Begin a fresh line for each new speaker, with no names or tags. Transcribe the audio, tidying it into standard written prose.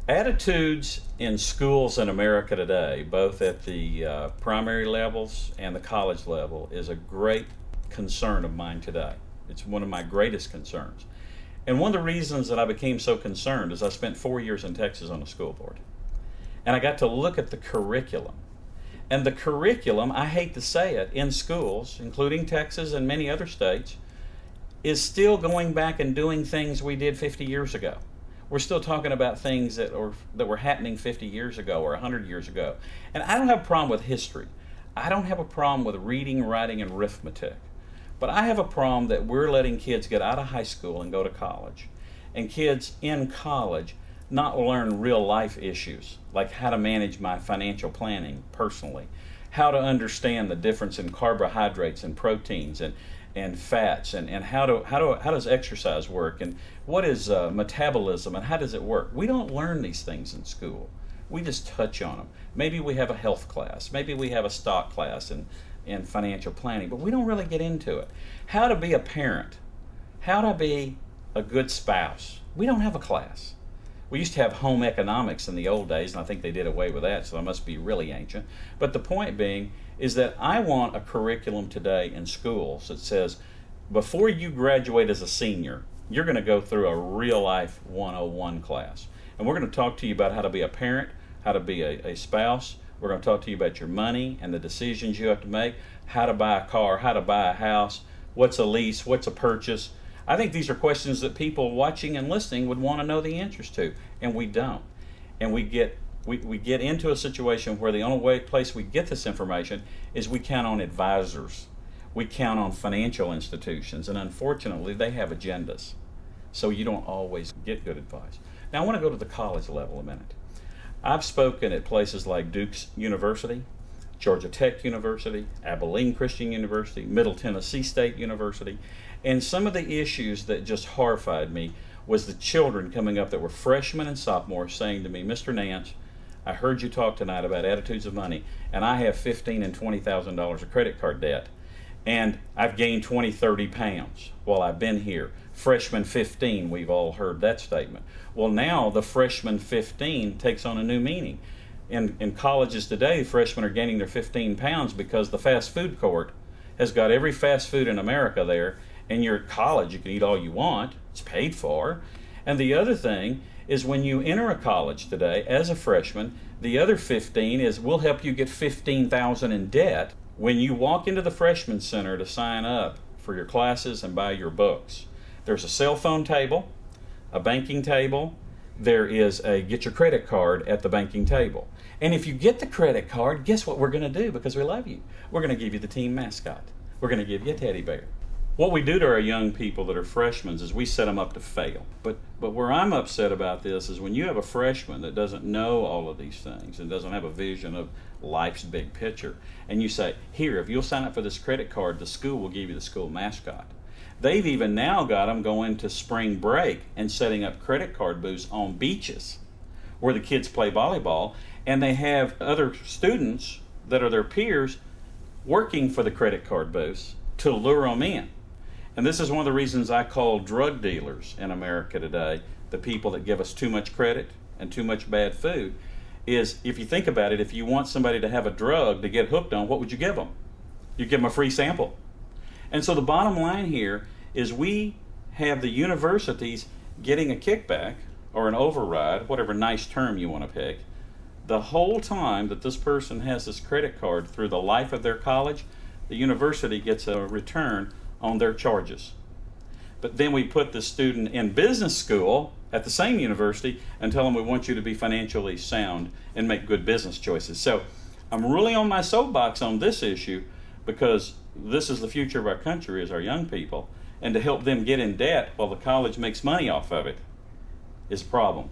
Attitudes in schools in America today, both at the primary levels and the college level, is a great concern of mine today. It's one of my greatest concerns. And one of the reasons that I became so concerned is I spent 4 years in Texas on the school board. And I got to look at the curriculum. And the curriculum, I hate to say it, in schools, including Texas and many other states, is still going back and doing things we did 50 years ago. We're still talking about things that were happening 50 years ago or 100 years ago. And I don't have a problem with history. I don't have a problem with reading, writing, and arithmetic. But I have a problem that we're letting kids get out of high school and go to college. And kids in college not learn real life issues, like how to manage my financial planning personally, how to understand the difference in carbohydrates and proteins and fats, and how does exercise work, and what is metabolism, and how does it work. We don't learn these things in school. We just touch on them. Maybe we have a health class, maybe we have a stock class in financial planning, but we don't really get into it. How to be a parent, how to be a good spouse. We don't have a class. We used to have home economics in the old days, and I think they did away with that, so I must be really ancient. But the point being is that I want a curriculum today in schools that says, before you graduate as a senior, you're going to go through a real life 101 class. And we're going to talk to you about how to be a parent, how to be a spouse. We're going to talk to you about your money and the decisions you have to make, how to buy a car, how to buy a house, what's a lease, what's a purchase. I think these are questions that people watching and listening would want to know the answers to, and we don't. And we get into a situation where the only place we get this information is we count on advisors. We count on financial institutions, and unfortunately they have agendas. So you don't always get good advice. Now I want to go to the college level a minute. I've spoken at places like Duke's University, Georgia Tech University, Abilene Christian University, Middle Tennessee State University, and some of the issues that just horrified me was the children coming up that were freshmen and sophomores saying to me, Mr. Nance, I heard you talk tonight about attitudes of money, and I have $15,000 and $20,000 of credit card debt, and I've gained 20, 30 pounds while I've been here. Freshman 15, we've all heard that statement. Well, now the freshman 15 takes on a new meaning. In colleges today, freshmen are gaining their 15 pounds because the fast food court has got every fast food in America there, and you're at college, you can eat all you want, it's paid for. And the other thing is when you enter a college today as a freshman, the other 15 is we'll help you get 15,000 in debt when you walk into the freshman center to sign up for your classes and buy your books. There's a cell phone table, a banking table, there is a get your credit card at the banking table. And if you get the credit card, guess what we're going to do because we love you? We're going to give you the team mascot. We're going to give you a teddy bear. What we do to our young people that are freshmen is we set them up to fail. But where I'm upset about this is when you have a freshman that doesn't know all of these things and doesn't have a vision of life's big picture, and you say, here, if you'll sign up for this credit card, the school will give you the school mascot. They've even now got them going to spring break and setting up credit card booths on beaches where the kids play volleyball, and they have other students that are their peers working for the credit card booths to lure them in. And this is one of the reasons I call drug dealers in America today, the people that give us too much credit and too much bad food, is if you think about it, if you want somebody to have a drug to get hooked on, what would you give them? You give them a free sample. And so the bottom line here is we have the universities getting a kickback or an override, whatever nice term you want to pick, the whole time that this person has this credit card through the life of their college, the university gets a return on their charges. But then we put the student in business school at the same university and tell them we want you to be financially sound and make good business choices. So I'm really on my soapbox on this issue because this is the future of our country is our young people, and to help them get in debt while the college makes money off of it is a problem.